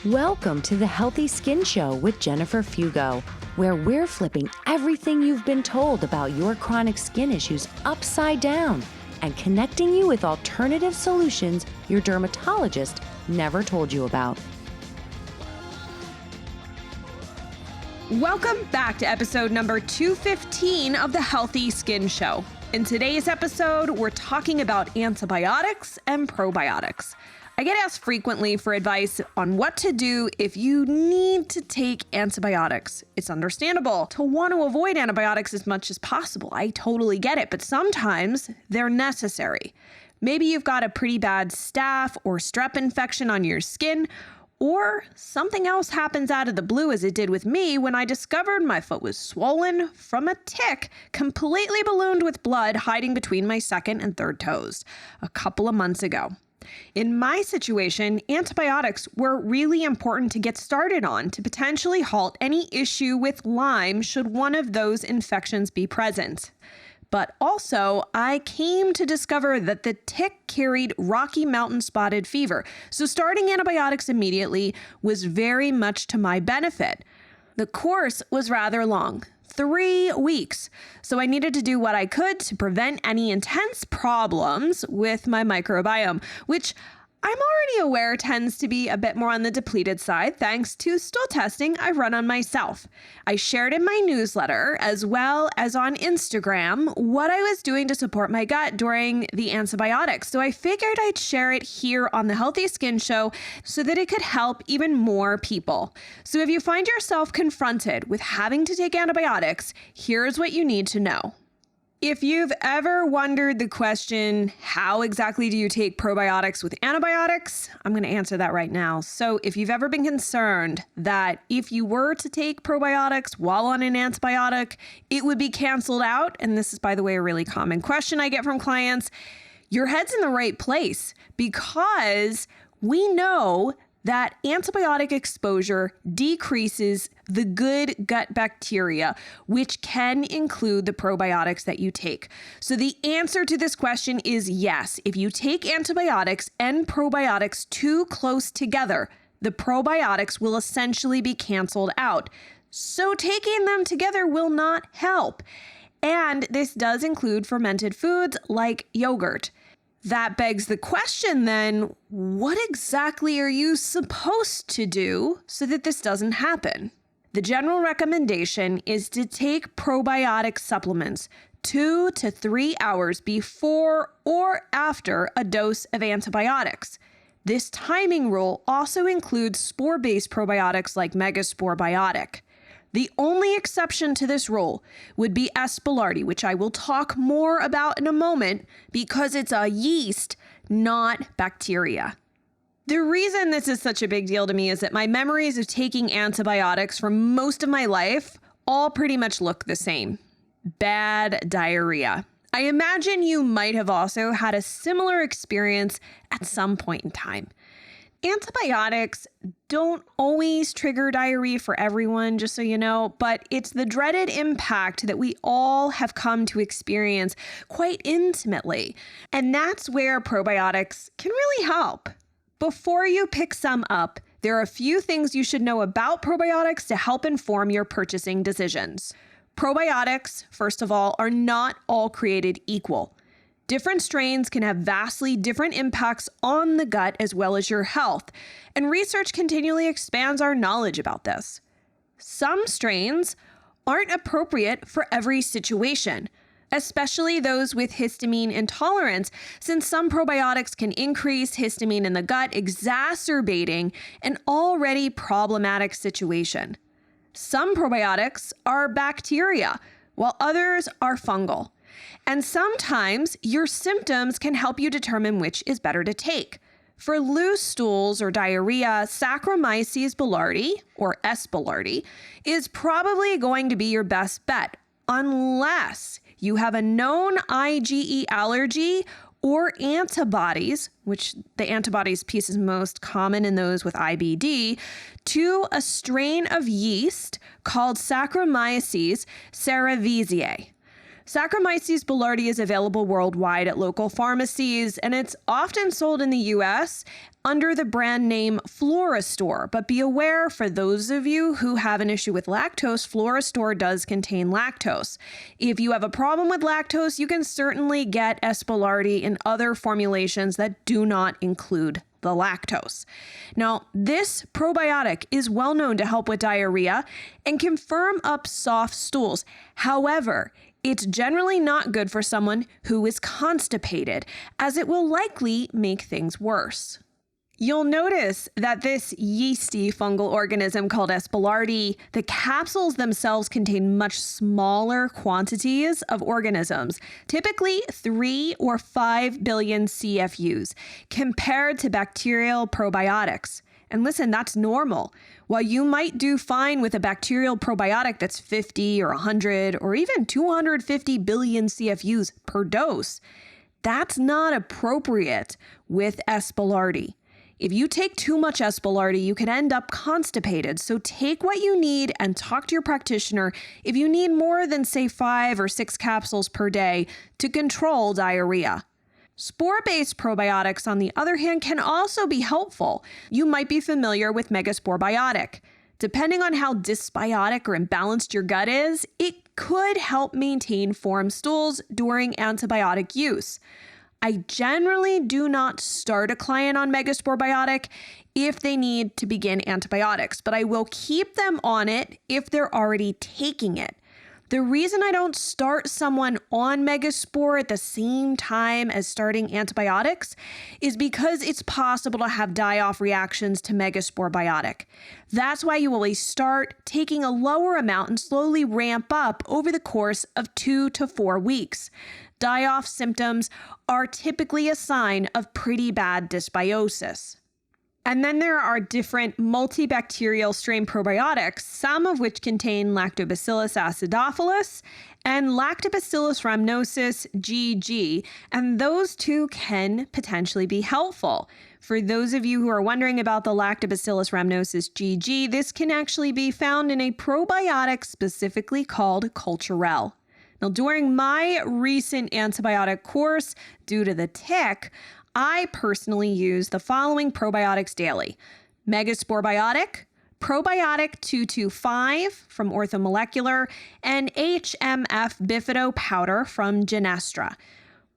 Welcome to the Healthy Skin Show with Jennifer Fugo, where we're flipping everything you've been told about your chronic skin issues upside down and connecting you with alternative solutions your dermatologist never told you about. Welcome back to episode number 215 of the Healthy Skin Show. In today's episode, we're talking about antibiotics and probiotics. I get asked frequently for advice on what to do if you need to take antibiotics. It's understandable to want to avoid antibiotics as much as possible. I totally get it, but sometimes they're necessary. Maybe you've got a pretty bad staph or strep infection on your skin, or something else happens out of the blue, as it did with me when I discovered my foot was swollen from a tick, completely ballooned with blood hiding between my second and third toes a couple of months ago. In my situation, antibiotics were really important to get started on to potentially halt any issue with Lyme should one of those infections be present. But also, I came to discover that the tick carried Rocky Mountain spotted fever, so starting antibiotics immediately was very much to my benefit. The course was rather long. 3 weeks. So I needed to do what I could to prevent any intense problems with my microbiome, which I'm already aware tends to be a bit more on the depleted side thanks to stool testing I run on myself. I shared in my newsletter as well as on Instagram what I was doing to support my gut during the antibiotics. So I figured I'd share it here on the Healthy Skin Show so that it could help even more people. So if you find yourself confronted with having to take antibiotics, here's what you need to know. If you've ever wondered the question, how exactly do you take probiotics with antibiotics? I'm going to answer that right now. So if you've ever been concerned that if you were to take probiotics while on an antibiotic, it would be canceled out, and this is, by the way, a really common question I get from clients, your head's in the right place because we know that antibiotic exposure decreases the good gut bacteria, which can include the probiotics that you take. So the answer to this question is yes. If you take antibiotics and probiotics too close together, the probiotics will essentially be canceled out. So taking them together will not help. And this does include fermented foods like yogurt. That begs the question then, what exactly are you supposed to do so that this doesn't happen? The general recommendation is to take probiotic supplements 2 to 3 hours before or after a dose of antibiotics. This timing rule also includes spore-based probiotics like Megaspore Biotic. The only exception to this rule would be S. boulardii, which I will talk more about in a moment because it's a yeast, not bacteria. The reason this is such a big deal to me is that my memories of taking antibiotics for most of my life all pretty much look the same. Bad diarrhea. I imagine you might have also had a similar experience at some point in time. Antibiotics don't always trigger diarrhea for everyone, just so you know, but it's the dreaded impact that we all have come to experience quite intimately. And that's where probiotics can really help. Before you pick some up, there are a few things you should know about probiotics to help inform your purchasing decisions. Probiotics, first of all, are not all created equal. Different strains can have vastly different impacts on the gut as well as your health, and research continually expands our knowledge about this. Some strains aren't appropriate for every situation, especially those with histamine intolerance, since some probiotics can increase histamine in the gut, exacerbating an already problematic situation. Some probiotics are bacteria, while others are fungal. And sometimes your symptoms can help you determine which is better to take. For loose stools or diarrhea, Saccharomyces boulardii, or S. boulardii, is probably going to be your best bet, unless you have a known IgE allergy or antibodies, which the antibodies piece is most common in those with IBD, to a strain of yeast called Saccharomyces cerevisiae. Saccharomyces boulardii is available worldwide at local pharmacies, and it's often sold in the US under the brand name Florastor. But be aware, for those of you who have an issue with lactose, Florastor does contain lactose. If you have a problem with lactose, you can certainly get S. boulardii in other formulations that do not include the lactose. Now, this probiotic is well known to help with diarrhea and can firm up soft stools. However, it's generally not good for someone who is constipated, as it will likely make things worse. You'll notice that this yeasty fungal organism called S. boulardii, the capsules themselves contain much smaller quantities of organisms, typically 3 or 5 billion CFUs, compared to bacterial probiotics. And listen, that's normal. While you might do fine with a bacterial probiotic that's 50 or 100 or even 250 billion CFUs per dose, that's not appropriate with S. boulardii. If you take too much S. boulardii, you can end up constipated. So take what you need and talk to your practitioner if you need more than, say, 5 or 6 capsules per day to control diarrhea. Spore-based probiotics, on the other hand, can also be helpful. You might be familiar with Megasporebiotic. Depending on how dysbiotic or imbalanced your gut is, it could help maintain formed stools during antibiotic use. I generally do not start a client on Megasporebiotic if they need to begin antibiotics, but I will keep them on it if they're already taking it. The reason I don't start someone on Megaspore at the same time as starting antibiotics is because it's possible to have die-off reactions to Megasporebiotic. That's why you always start taking a lower amount and slowly ramp up over the course of 2 to 4 weeks. Die-off symptoms are typically a sign of pretty bad dysbiosis. And then there are different multibacterial strain probiotics, some of which contain Lactobacillus acidophilus and Lactobacillus rhamnosus GG, and those two can potentially be helpful. For those of you who are wondering about the Lactobacillus rhamnosus GG, this can actually be found in a probiotic specifically called Culturelle. Now, during my recent antibiotic course, due to the tick, I personally use the following probiotics daily: Megasporebiotic, Probiotic 225 from Orthomolecular, and HMF Bifido powder from Genestra.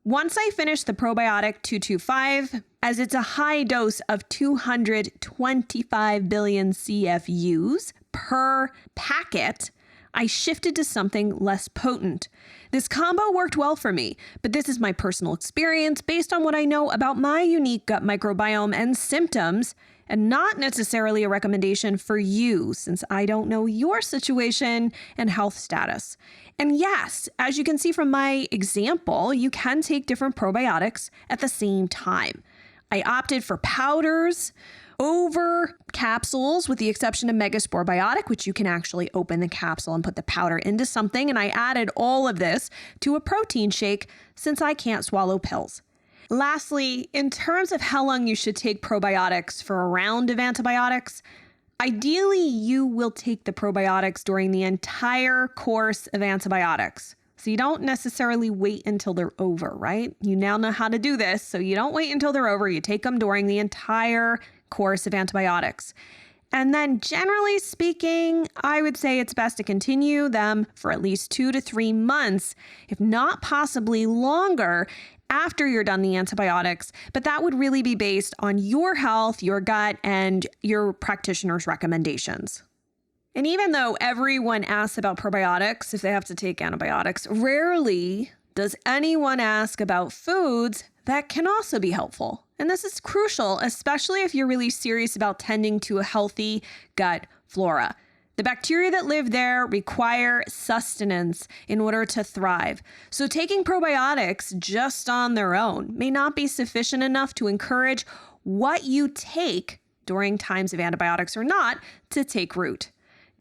Once I finish the Probiotic 225, as it's a high dose of 225 billion CFUs per packet, I shifted to something less potent. This combo worked well for me, but this is my personal experience based on what I know about my unique gut microbiome and symptoms, and not necessarily a recommendation for you, since I don't know your situation and health status. And yes, as you can see from my example, you can take different probiotics at the same time. I opted for powders over capsules, with the exception of Megasporebiotic, which you can actually open the capsule and put the powder into something. And I added all of this to a protein shake since I can't swallow pills. Lastly, in terms of how long you should take probiotics for a round of antibiotics, ideally you will take the probiotics during the entire course of antibiotics. So you don't necessarily wait until they're over, right? You now know how to do this, so you don't wait until they're over. You take them during the entire course of antibiotics. And then generally speaking, I would say it's best to continue them for at least 2 to 3 months, if not possibly longer, after you're done the antibiotics. But that would really be based on your health, your gut, and your practitioner's recommendations. And even though everyone asks about probiotics if they have to take antibiotics, rarely does anyone ask about foods that can also be helpful. And this is crucial, especially if you're really serious about tending to a healthy gut flora. The bacteria that live there require sustenance in order to thrive. So taking probiotics just on their own may not be sufficient enough to encourage what you take during times of antibiotics or not to take root.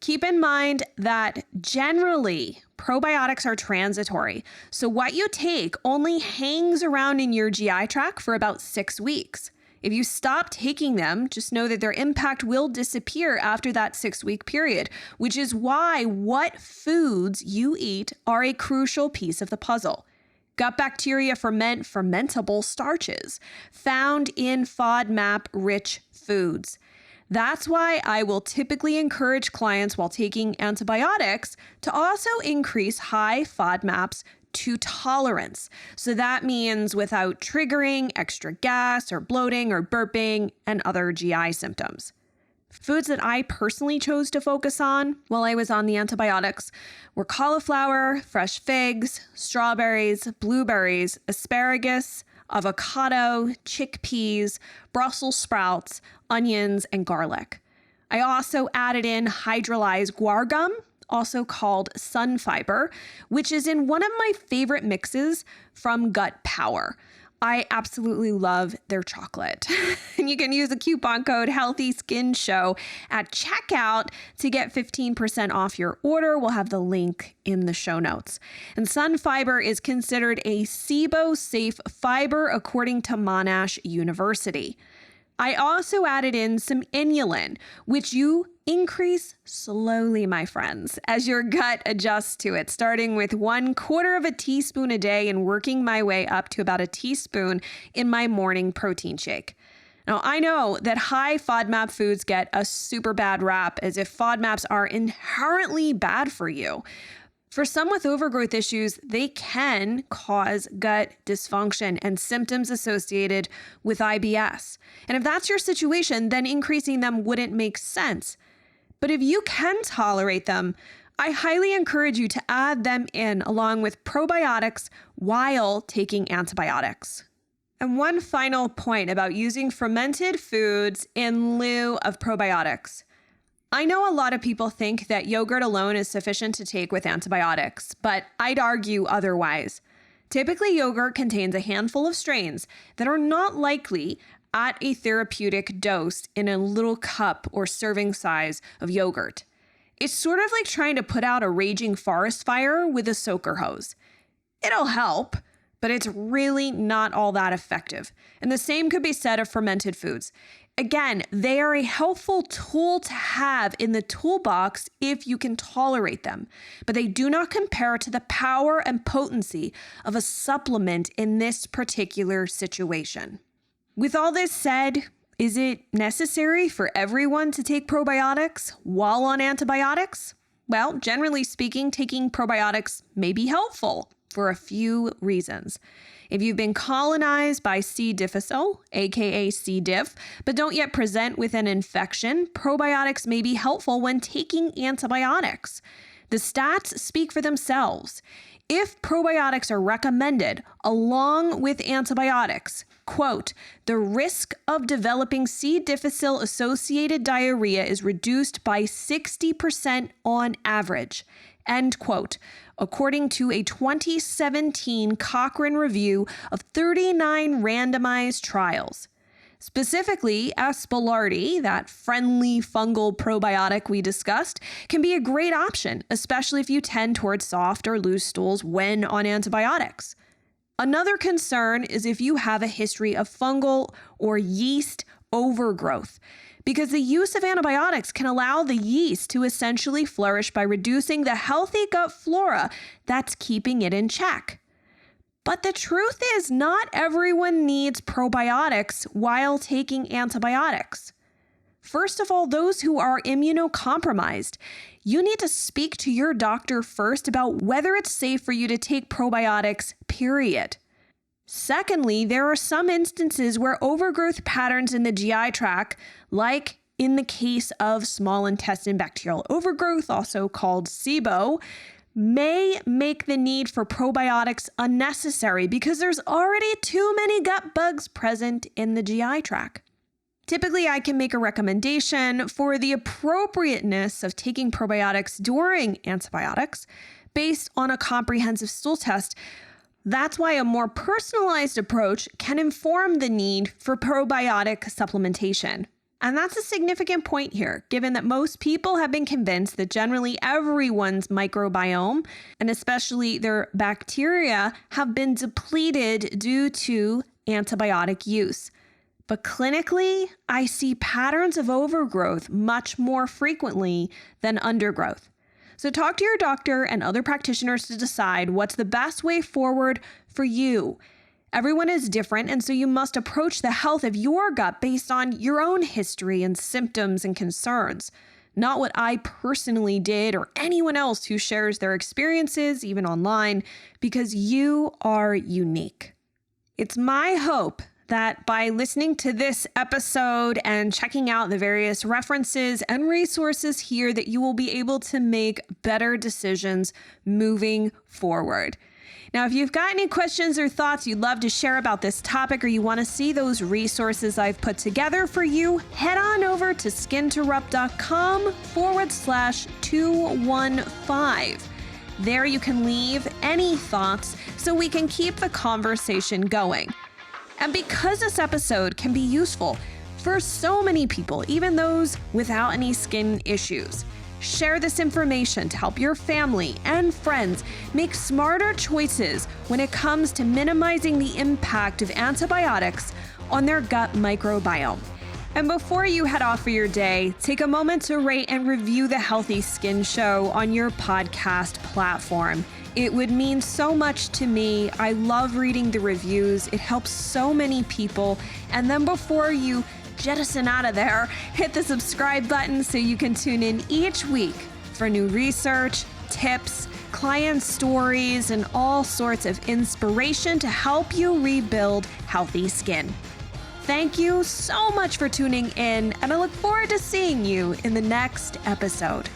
Keep in mind that generally probiotics are transitory. So what you take only hangs around in your GI tract for about 6 weeks. If you stop taking them, just know that their impact will disappear after that 6-week period, which is why what foods you eat are a crucial piece of the puzzle. Gut bacteria ferment fermentable starches found in FODMAP-rich foods. That's why I will typically encourage clients while taking antibiotics to also increase high FODMAPs to tolerance. So that means without triggering extra gas or bloating or burping and other GI symptoms. Foods that I personally chose to focus on while I was on the antibiotics were cauliflower, fresh figs, strawberries, blueberries, asparagus, avocado, chickpeas, Brussels sprouts, onions, and garlic. I also added in hydrolyzed guar gum, also called sun fiber, which is in one of my favorite mixes from Gut Power. I absolutely love their chocolate. And you can use the coupon code HEALTHYSKINSHOW at checkout to get 15% off your order. We'll have the link in the show notes. And sun fiber is considered a SIBO-safe fiber according to Monash University. I also added in some inulin, which you increase slowly, my friends, as your gut adjusts to it, starting with 1/4 teaspoon a day and working my way up to about a teaspoon in my morning protein shake. Now, I know that high FODMAP foods get a super bad rap as if FODMAPs are inherently bad for you. For some with overgrowth issues, they can cause gut dysfunction and symptoms associated with IBS. And if that's your situation, then increasing them wouldn't make sense. But if you can tolerate them, I highly encourage you to add them in along with probiotics while taking antibiotics. And one final point about using fermented foods in lieu of probiotics. I know a lot of people think that yogurt alone is sufficient to take with antibiotics, but I'd argue otherwise. Typically, yogurt contains a handful of strains that are not likely at a therapeutic dose in a little cup or serving size of yogurt. It's sort of like trying to put out a raging forest fire with a soaker hose. It'll help, but it's really not all that effective. And the same could be said of fermented foods. Again, they are a helpful tool to have in the toolbox if you can tolerate them, but they do not compare to the power and potency of a supplement in this particular situation. With all this said, is it necessary for everyone to take probiotics while on antibiotics? Well, generally speaking, taking probiotics may be helpful for a few reasons. If you've been colonized by C. difficile, aka C. diff, but don't yet present with an infection, probiotics may be helpful when taking antibiotics. The stats speak for themselves. If probiotics are recommended along with antibiotics, quote, the risk of developing C. difficile associated diarrhea is reduced by 60% on average, end quote, according to a 2017 Cochrane review of 39 randomized trials. Specifically, Aspergillosis, that friendly fungal probiotic we discussed, can be a great option, especially if you tend towards soft or loose stools when on antibiotics. Another concern is if you have a history of fungal or yeast overgrowth, because the use of antibiotics can allow the yeast to essentially flourish by reducing the healthy gut flora that's keeping it in check. But the truth is, not everyone needs probiotics while taking antibiotics. First of all, those who are immunocompromised, you need to speak to your doctor first about whether it's safe for you to take probiotics, period. Secondly, there are some instances where overgrowth patterns in the GI tract, like in the case of small intestine bacterial overgrowth, also called SIBO, may make the need for probiotics unnecessary because there's already too many gut bugs present in the GI tract. Typically, I can make a recommendation for the appropriateness of taking probiotics during antibiotics based on a comprehensive stool test. That's why a more personalized approach can inform the need for probiotic supplementation. And that's a significant point here, given that most people have been convinced that generally everyone's microbiome, and especially their bacteria, have been depleted due to antibiotic use. But clinically, I see patterns of overgrowth much more frequently than undergrowth. So talk to your doctor and other practitioners to decide what's the best way forward for you. Everyone is different, and so you must approach the health of your gut based on your own history and symptoms and concerns, not what I personally did or anyone else who shares their experiences, even online, because you are unique. It's my hope that by listening to this episode and checking out the various references and resources here, that you will be able to make better decisions moving forward. Now, if you've got any questions or thoughts you'd love to share about this topic, or you want to see those resources I've put together for you, head on over to skinterrupt.com/215. There you can leave any thoughts so we can keep the conversation going. And because this episode can be useful for so many people, even those without any skin issues, share this information to help your family and friends make smarter choices when it comes to minimizing the impact of antibiotics on their gut microbiome. And before you head off for your day, take a moment to rate and review the Healthy Skin Show on your podcast platform. It would mean so much to me. I love reading the reviews. It helps so many people. And then before you jettison out of there, hit the subscribe button so you can tune in each week for new research, tips, client stories, and all sorts of inspiration to help you rebuild healthy skin. Thank you so much for tuning in, and I look forward to seeing you in the next episode.